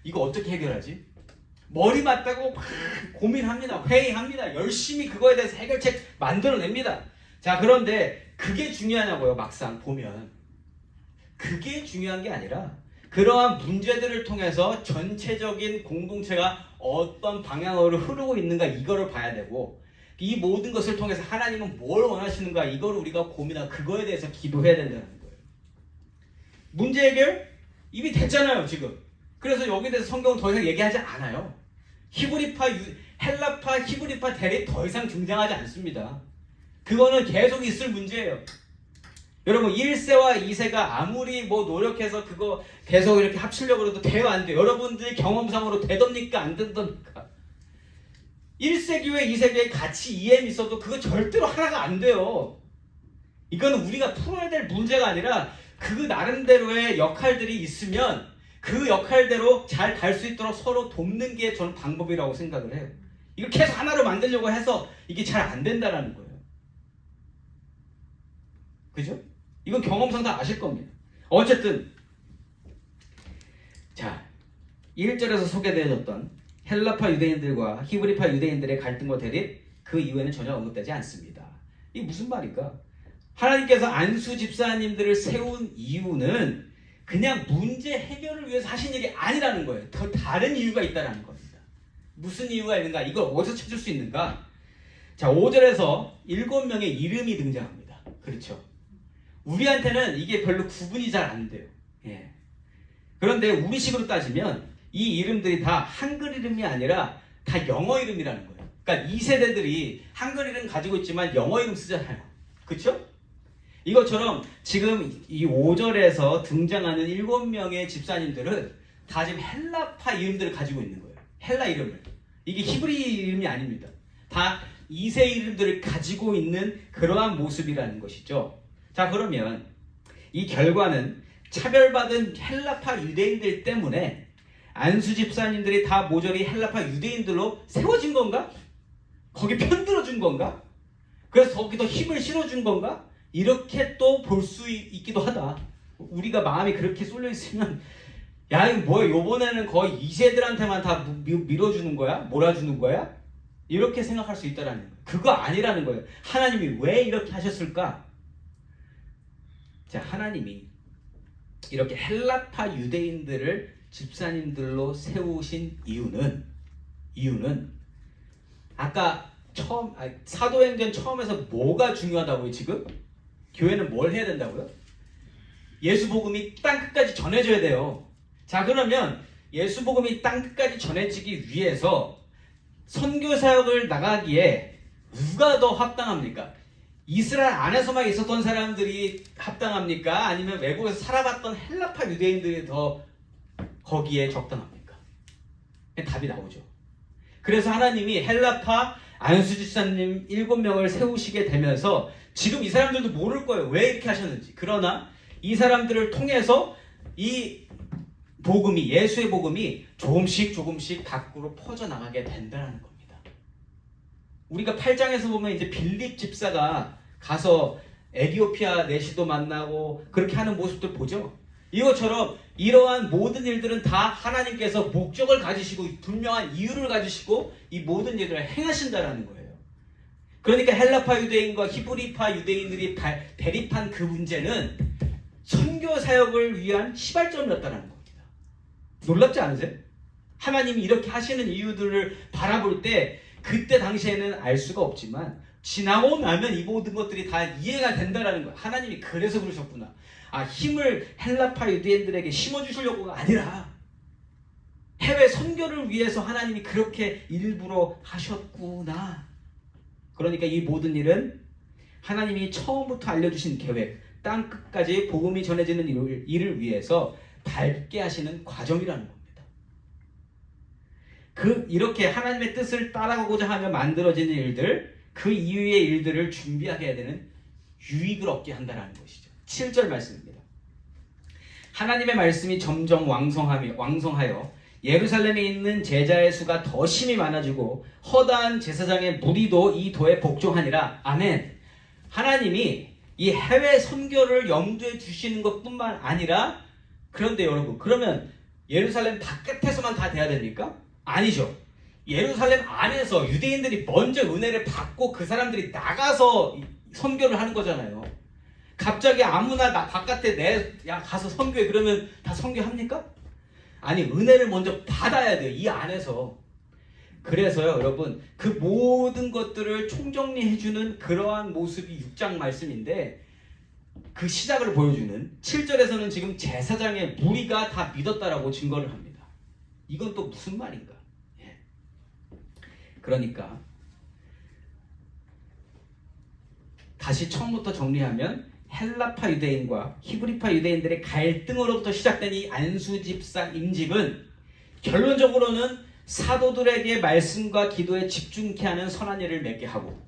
이거 어떻게 해결하지? 머리 맞다고 막 고민합니다. 회의합니다. 열심히 그거에 대해서 해결책 만들어냅니다. 자, 그런데 그게 중요하냐고요, 막상 보면. 그게 중요한 게 아니라 그러한 문제들을 통해서 전체적인 공동체가 어떤 방향으로 흐르고 있는가, 이거를 봐야 되고, 이 모든 것을 통해서 하나님은 뭘 원하시는가, 이거를 우리가 고민하고 그거에 대해서 기도해야 된다는 거예요. 문제 해결? 이미 됐잖아요, 지금. 그래서 여기에 대해서 성경은 더 이상 얘기하지 않아요. 히브리파, 헬라파, 히브리파 대립 더 이상 등장하지 않습니다. 그거는 계속 있을 문제예요. 여러분, 1세와 2세가 아무리 뭐 노력해서 그거 계속 이렇게 합치려고 해도 돼요, 안 돼요? 여러분들 경험상으로 되답니까, 안 된답니까? 1세 교회, 2세 교회 같이 EM 있어도 그거 절대로 하나가 안 돼요. 이거는 우리가 풀어야 될 문제가 아니라 그 나름대로의 역할들이 있으면 그 역할대로 잘 갈 수 있도록 서로 돕는 게 저는 방법이라고 생각을 해요. 이걸 계속 하나로 만들려고 해서 이게 잘 안 된다는 거예요. 그죠? 이건 경험상 다 아실 겁니다. 어쨌든 자, 1절에서 소개되어졌던 헬라파 유대인들과 히브리파 유대인들의 갈등과 대립, 그 이후에는 전혀 언급되지 않습니다. 이게 무슨 말일까? 하나님께서 안수 집사님들을 세운 이유는 그냥 문제 해결을 위해서 하신 일이 아니라는 거예요. 더 다른 이유가 있다는 겁니다. 무슨 이유가 있는가? 이걸 어디서 찾을 수 있는가? 자, 5절에서 7명의 이름이 등장합니다. 그렇죠? 우리한테는 이게 별로 구분이 잘 안 돼요. 예. 그런데 우리식으로 따지면 이 이름들이 다 한글 이름이 아니라 다 영어 이름이라는 거예요. 그러니까 2세대들이 한글 이름 가지고 있지만 영어 이름 쓰잖아요. 그렇죠? 이것처럼 지금 이 5절에서 등장하는 7명의 집사님들은 다 지금 헬라파 이름들을 가지고 있는 거예요. 헬라 이름을. 이게 히브리 이름이 아닙니다. 다 2세 이름들을 가지고 있는 그러한 모습이라는 것이죠. 자, 그러면 이 결과는 차별받은 헬라파 유대인들 때문에 안수 집사님들이 다 모조리 헬라파 유대인들로 세워진 건가? 거기 편들어준 건가? 그래서 거기도 힘을 실어준 건가? 이렇게 또 볼 수 있기도 하다. 우리가 마음이 그렇게 쏠려 있으면 야, 이거 뭐야, 요번에는 거의 2세들한테만 다 밀어주는 거야? 몰아주는 거야? 이렇게 생각할 수 있다라는 거예요. 그거 아니라는 거예요. 하나님이 왜 이렇게 하셨을까? 자, 하나님이 이렇게 헬라파 유대인들을 집사님들로 세우신 이유는 아까 사도행전 처음에서 뭐가 중요하다고요, 지금? 교회는 뭘 해야 된다고요? 예수 복음이 땅 끝까지 전해져야 돼요. 자, 그러면 예수 복음이 땅 끝까지 전해지기 위해서 선교 사역을 나가기에 누가 더 합당합니까? 이스라엘 안에서만 있었던 사람들이 합당합니까? 아니면 외국에서 살아봤던 헬라파 유대인들이 더 거기에 적당합니까? 답이 나오죠. 그래서 하나님이 헬라파 안수 집사님 7명을 세우시게 되면서 지금 이 사람들도 모를 거예요. 왜 이렇게 하셨는지. 그러나 이 사람들을 통해서 이 복음이, 예수의 복음이 조금씩 밖으로 퍼져나가게 된다는 겁니다. 우리가 8장에서 보면 이제 빌립 집사가 가서 에티오피아 내시도 만나고 그렇게 하는 모습들 보죠. 이것처럼 이러한 모든 일들은 다 하나님께서 목적을 가지시고 분명한 이유를 가지시고 이 모든 일들을 행하신다라는 거예요. 그러니까 헬라파 유대인과 히브리파 유대인들이 대립한 그 문제는 선교 사역을 위한 시발점이었다는 겁니다. 놀랍지 않으세요? 하나님이 이렇게 하시는 이유들을 바라볼 때 그때 당시에는 알 수가 없지만 지나고 나면 이 모든 것들이 다 이해가 된다는 거예요. 하나님이 그래서 그러셨구나. 힘을 헬라파 유대인들에게 심어주시려고가 아니라 해외 선교를 위해서 하나님이 그렇게 일부러 하셨구나. 그러니까 이 모든 일은 하나님이 처음부터 알려주신 계획, 땅 끝까지 복음이 전해지는 일을 위해서 밟게 하시는 과정이라는 겁니다. 이렇게 하나님의 뜻을 따라가고자 하며 만들어지는 일들, 그 이후의 일들을 준비하게 해야 되는 유익을 얻게 한다는 것이죠. 7절 말씀입니다. 하나님의 말씀이 점점 왕성하여 예루살렘에 있는 제자의 수가 더 심히 많아지고 허다한 제사장의 무리도 이 도에 복종하니라. 아멘. 하나님이 이 해외 선교를 염두에 두시는 것뿐만 아니라, 그런데 여러분, 그러면 예루살렘 바깥에서만 다 돼야 됩니까? 아니죠. 예루살렘 안에서 유대인들이 먼저 은혜를 받고 그 사람들이 나가서 선교를 하는 거잖아요. 갑자기 아무나 바깥에 가서 선교해 그러면 다 선교합니까? 아니, 은혜를 먼저 받아야 돼요. 이 안에서. 그래서요, 여러분, 그 모든 것들을 총정리해주는 그러한 모습이 6장 말씀인데, 그 시작을 보여주는 7절에서는 지금 제사장의 무리가 다 믿었다라고 증거를 합니다. 이건 또 무슨 말인가? 그러니까 다시 처음부터 정리하면 헬라파 유대인과 히브리파 유대인들의 갈등으로부터 시작된 이 안수집사 임직은 결론적으로는 사도들에게 말씀과 기도에 집중케 하는 선한 일을 맺게 하고,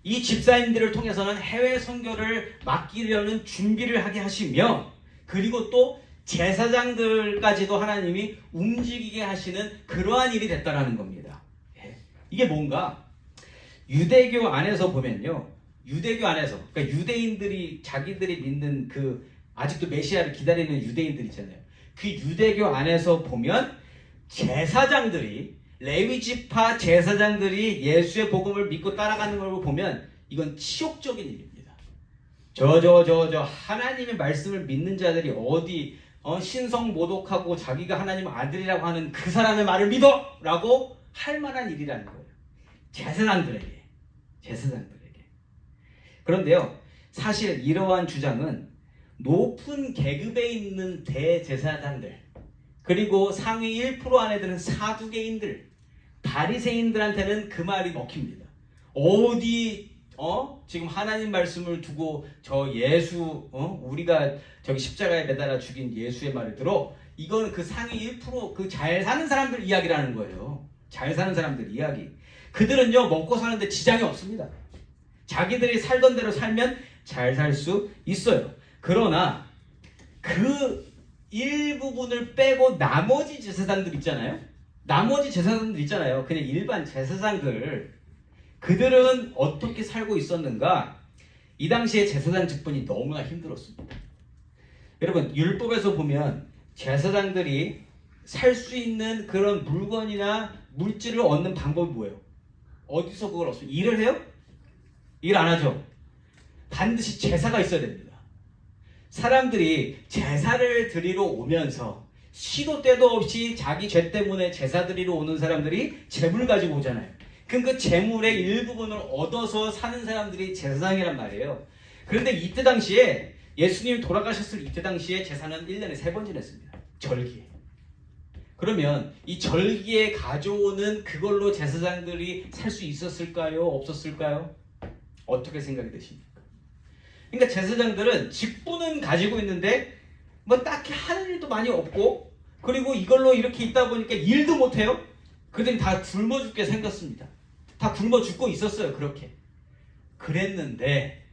이 집사님들을 통해서는 해외 선교를 맡기려는 준비를 하게 하시며, 그리고 또 제사장들까지도 하나님이 움직이게 하시는 그러한 일이 됐다라는 겁니다. 이게 뭔가 유대교 안에서 보면요, 유대교 안에서, 그러니까 유대인들이 자기들이 믿는 그 아직도 메시아를 기다리는 유대인들 있잖아요. 그 유대교 안에서 보면 제사장들이, 레위지파 제사장들이 예수의 복음을 믿고 따라가는 걸 보면 이건 치욕적인 일입니다. 저 하나님의 말씀을 믿는 자들이 어디 신성 모독하고 자기가 하나님 아들이라고 하는 그 사람의 말을 믿어! 라고 할 만한 일이라는 거예요. 제사장들에게. 그런데요, 사실 이러한 주장은 높은 계급에 있는 대제사장들, 그리고 상위 1% 안에 드는 사두개인들, 바리새인들한테는 그 말이 먹힙니다. 지금 하나님 말씀을 두고 저 예수, 우리가 저기 십자가에 매달아 죽인 예수의 말을 들어? 이건 그 상위 1%, 그 잘 사는 사람들 이야기라는 거예요. 잘 사는 사람들 이야기. 그들은요, 먹고 사는데 지장이 없습니다. 자기들이 살던 대로 살면 잘 살 수 있어요. 그러나 그 일부분을 빼고 나머지 제사장들 있잖아요. 그냥 일반 제사장들, 그들은 어떻게 살고 있었는가? 이 당시에 제사장 직분이 너무나 힘들었습니다. 여러분, 율법에서 보면 제사장들이 살 수 있는 그런 물건이나 물질을 얻는 방법이 뭐예요? 어디서 그걸 얻어요? 일을 해요? 일 안 하죠. 반드시 제사가 있어야 됩니다. 사람들이 제사를 드리러 오면서 시도 때도 없이 자기 죄 때문에 제사 드리러 오는 사람들이 재물 가지고 오잖아요. 그럼 그 재물의 일부분을 얻어서 사는 사람들이 제사장이란 말이에요. 그런데 이때 당시에, 예수님이 돌아가셨을 이때 당시에 제사는 1년에 3번 지냈습니다. 절기에. 그러면 이 절기에 가져오는 그걸로 제사장들이 살 수 있었을까요? 없었을까요? 어떻게 생각이 되십니까? 그러니까 제사장들은 직분은 가지고 있는데 뭐 딱히 하는 일도 많이 없고, 그리고 이걸로 이렇게 있다 보니까 일도 못해요. 그들이 다 굶어 죽게 생겼습니다. 다 굶어 죽고 있었어요. 그렇게. 그랬는데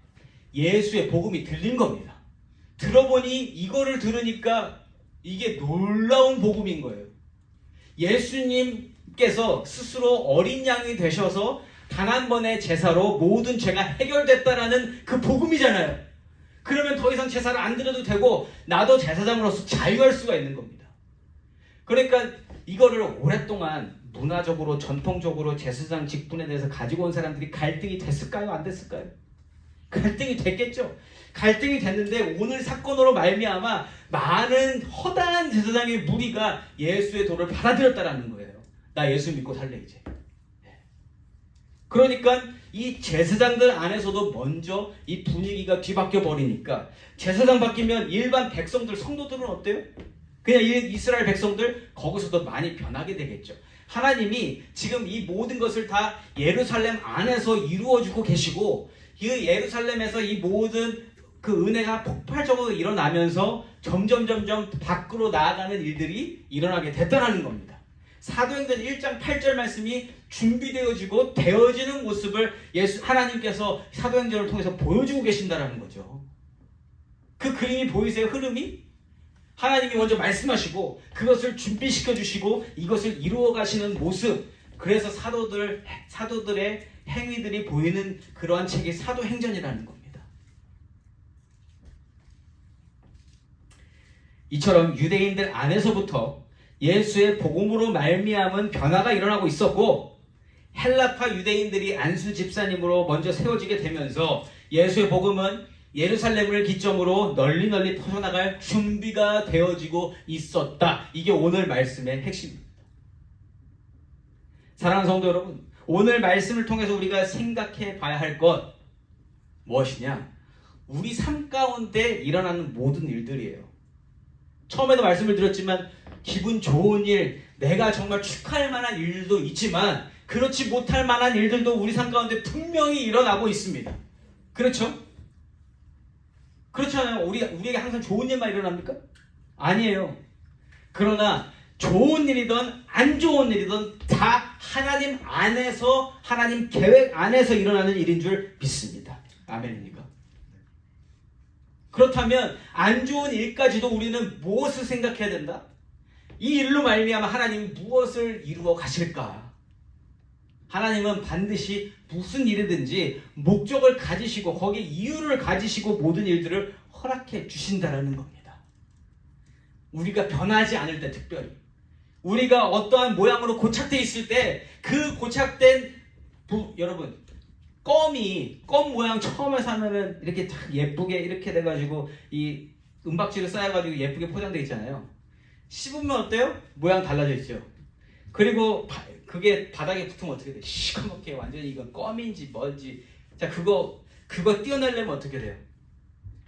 예수의 복음이 들린 겁니다. 들어보니, 이거를 들으니까 이게 놀라운 복음인 거예요. 예수님께서 스스로 어린 양이 되셔서 단 한 번의 제사로 모든 죄가 해결됐다라는 그 복음이잖아요. 그러면 더 이상 제사를 안 드려도 되고 나도 제사장으로서 자유할 수가 있는 겁니다. 그러니까 이거를 오랫동안 문화적으로, 전통적으로 제사장 직분에 대해서 가지고 온 사람들이 갈등이 됐을까요? 안 됐을까요? 갈등이 됐겠죠. 갈등이 됐는데 오늘 사건으로 말미암아 많은 허다한 제사장의 무리가 예수의 도를 받아들였다라는 거예요. 나 예수 믿고 살래 이제. 그러니까 이 제사장들 안에서도 먼저 이 분위기가 뒤바뀌어 버리니까, 제사장 바뀌면 일반 백성들, 성도들은 어때요? 그냥 이스라엘 백성들 거기서도 많이 변하게 되겠죠. 하나님이 지금 이 모든 것을 다 예루살렘 안에서 이루어주고 계시고 이 예루살렘에서 이 모든 그 은혜가 폭발적으로 일어나면서 점점 밖으로 나아가는 일들이 일어나게 됐다는 겁니다. 사도행전 1장 8절 말씀이 준비되어지고 되어지는 모습을 하나님께서 사도행전을 통해서 보여주고 계신다는 거죠. 그 그림이 보이세요? 흐름이? 하나님이 먼저 말씀하시고 그것을 준비시켜 주시고 이것을 이루어 가시는 모습. 그래서 사도들의 행위들이 보이는 그러한 책이 사도행전이라는 겁니다. 이처럼 유대인들 안에서부터 예수의 복음으로 말미암은 변화가 일어나고 있었고 헬라파 유대인들이 안수 집사님으로 먼저 세워지게 되면서 예수의 복음은 예루살렘을 기점으로 널리 퍼져나갈 준비가 되어지고 있었다. 이게 오늘 말씀의 핵심입니다. 사랑하는 성도 여러분, 오늘 말씀을 통해서 우리가 생각해 봐야 할 것 무엇이냐? 우리 삶 가운데 일어나는 모든 일들이에요. 처음에도 말씀을 드렸지만 기분 좋은 일, 내가 정말 축하할 만한 일도 있지만 그렇지 못할 만한 일들도 우리 삶 가운데 분명히 일어나고 있습니다. 그렇죠? 그렇잖아요. 우리에게 항상 좋은 일만 일어납니까? 아니에요. 그러나 좋은 일이든 안 좋은 일이든 다 하나님 안에서, 하나님 계획 안에서 일어나는 일인 줄 믿습니다. 아멘입니까? 그렇다면 안 좋은 일까지도 우리는 무엇을 생각해야 된다? 이 일로 말미암아 하나님 무엇을 이루어 가실까? 하나님은 반드시 무슨 일이든지 목적을 가지시고 거기에 이유를 가지시고 모든 일들을 허락해 주신다는 겁니다. 우리가 변하지 않을 때 특별히 우리가 어떠한 모양으로 고착되어 있을 때 그 고착된 여러분 껌 모양 처음에 사면은 이렇게 딱 예쁘게 이렇게 돼가지고 이 은박지를 쌓여가지고 예쁘게 포장되어 있잖아요. 씹으면 어때요? 모양 달라져 있죠. 그리고 그게 바닥에 붙으면 어떻게 돼? 시커멓게 완전히 이건 껌인지 뭔지. 자, 그거 띄어내려면 어떻게 돼요?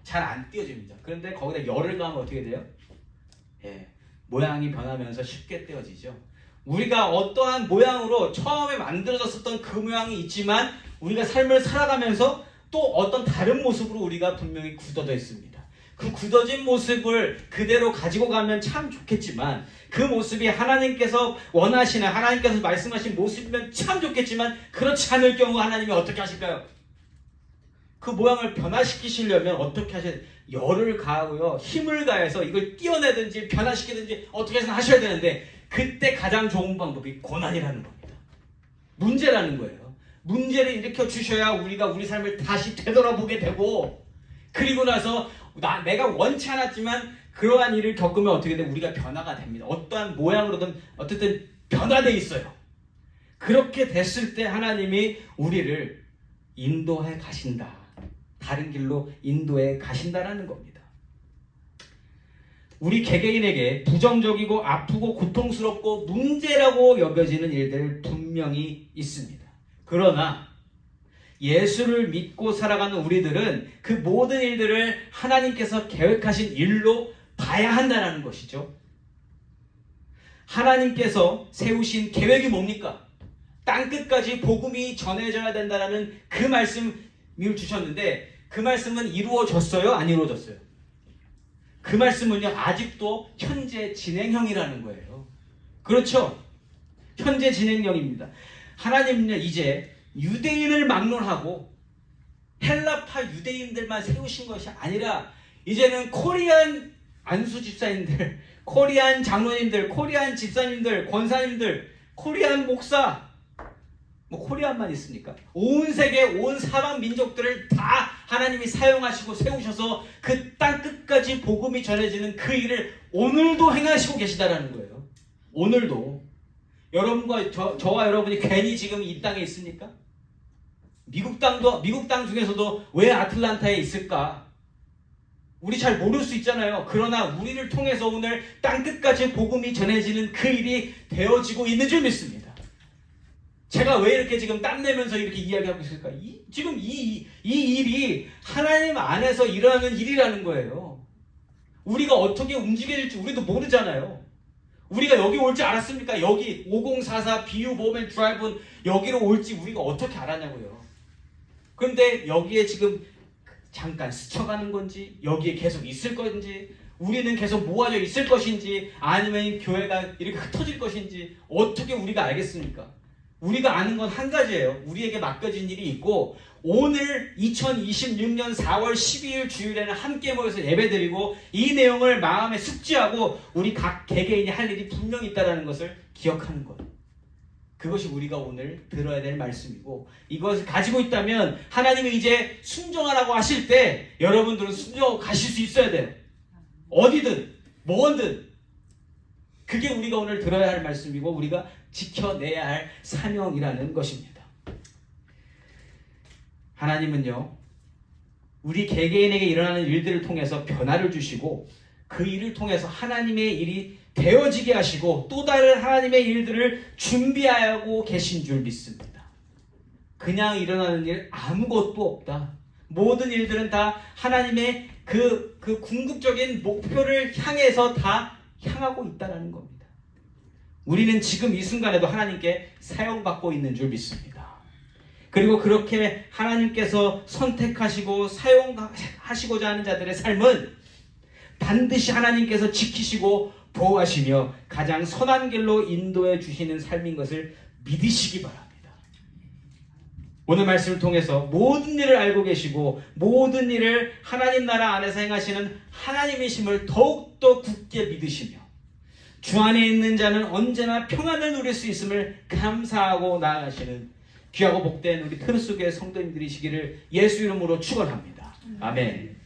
잘 안 띄어집니다. 그런데 거기다 열을 가하면 어떻게 돼요? 예, 모양이 변하면서 쉽게 띄어지죠. 우리가 어떠한 모양으로 처음에 만들어졌었던 그 모양이 있지만 우리가 삶을 살아가면서 또 어떤 다른 모습으로 우리가 분명히 굳어져 있습니다. 그 굳어진 모습을 그대로 가지고 가면 참 좋겠지만 그 모습이 하나님께서 원하시는, 하나님께서 말씀하신 모습이면 참 좋겠지만 그렇지 않을 경우 하나님이 어떻게 하실까요? 그 모양을 변화시키시려면 어떻게 열을 가하고요, 힘을 가해서 이걸 띄어내든지 변화시키든지 어떻게 해서 하셔야 되는데 그때 가장 좋은 방법이 고난이라는 겁니다. 문제라는 거예요. 문제를 일으켜 주셔야 우리가 우리 삶을 다시 되돌아보게 되고, 그리고 나서 내가 원치 않았지만 그러한 일을 겪으면 어떻게 돼? 우리가 변화가 됩니다. 어떠한 모양으로든 어쨌든 변화되어 있어요. 그렇게 됐을 때 하나님이 우리를 인도해 가신다. 다른 길로 인도해 가신다라는 겁니다. 우리 개개인에게 부정적이고 아프고 고통스럽고 문제라고 여겨지는 일들 분명히 있습니다. 그러나 예수를 믿고 살아가는 우리들은 그 모든 일들을 하나님께서 계획하신 일로 봐야 한다는 것이죠. 하나님께서 세우신 계획이 뭡니까? 땅끝까지 복음이 전해져야 된다는 그 말씀을 주셨는데 그 말씀은 이루어졌어요? 안 이루어졌어요? 그 말씀은요, 아직도 현재 진행형이라는 거예요. 그렇죠? 현재 진행형입니다. 하나님은요, 이제 유대인을 막론하고 헬라파 유대인들만 세우신 것이 아니라 이제는 코리안 안수 집사님들, 코리안 장로님들, 코리안 집사님들, 권사님들, 코리안 목사, 코리안만 있습니까? 온 세계, 온 사방 민족들을 다 하나님이 사용하시고 세우셔서 그 땅 끝까지 복음이 전해지는 그 일을 오늘도 행하시고 계시다라는 거예요. 오늘도. 여러분과 저와 여러분이 괜히 지금 이 땅에 있습니까? 미국 땅 중에서도 왜 아틀란타에 있을까? 우리 잘 모를 수 있잖아요. 그러나 우리를 통해서 오늘 땅 끝까지 복음이 전해지는 그 일이 되어지고 있는 줄 믿습니다. 제가 왜 이렇게 지금 땀내면서 이렇게 이야기하고 있을까? 지금 이 일이 하나님 안에서 일어나는 일이라는 거예요. 우리가 어떻게 움직여야 될지 우리도 모르잖아요. 우리가 여기 올 줄 알았습니까? 여기 5044 BU 모멘 드라이브는 여기로 올지 우리가 어떻게 알았냐고요. 그런데 여기에 지금 잠깐 스쳐가는 건지, 여기에 계속 있을 건지, 우리는 계속 모아져 있을 것인지, 아니면 교회가 이렇게 흩어질 것인지 어떻게 우리가 알겠습니까? 우리가 아는 건 한 가지예요. 우리에게 맡겨진 일이 있고, 오늘 2026년 4월 12일 주일에는 함께 모여서 예배드리고 이 내용을 마음에 숙지하고 우리 각 개개인이 할 일이 분명히 있다는 것을 기억하는 거예요. 그것이 우리가 오늘 들어야 될 말씀이고, 이것을 가지고 있다면 하나님이 이제 순종하라고 하실 때 여러분들은 순종하고 가실 수 있어야 돼요. 어디든 뭐든. 그게 우리가 오늘 들어야 할 말씀이고 우리가 지켜내야 할 사명이라는 것입니다. 하나님은요, 우리 개개인에게 일어나는 일들을 통해서 변화를 주시고 그 일을 통해서 하나님의 일이 되어지게 하시고 또 다른 하나님의 일들을 준비하고 계신 줄 믿습니다. 그냥 일어나는 일 아무것도 없다. 모든 일들은 다 하나님의 그 궁극적인 목표를 향해서 다 향하고 있다는 겁니다. 우리는 지금 이 순간에도 하나님께 사용받고 있는 줄 믿습니다. 그리고 그렇게 하나님께서 선택하시고 사용하시고자 하는 자들의 삶은 반드시 하나님께서 지키시고 보호하시며 가장 선한 길로 인도해 주시는 삶인 것을 믿으시기 바랍니다. 오늘 말씀을 통해서 모든 일을 알고 계시고 모든 일을 하나님 나라 안에서 행하시는 하나님이심을 더욱더 굳게 믿으시며 주 안에 있는 자는 언제나 평안을 누릴 수 있음을 감사하고 나아가시는 귀하고 복된 우리 트루스교회 성도님들이시기를 예수 이름으로 축원합니다. 아멘.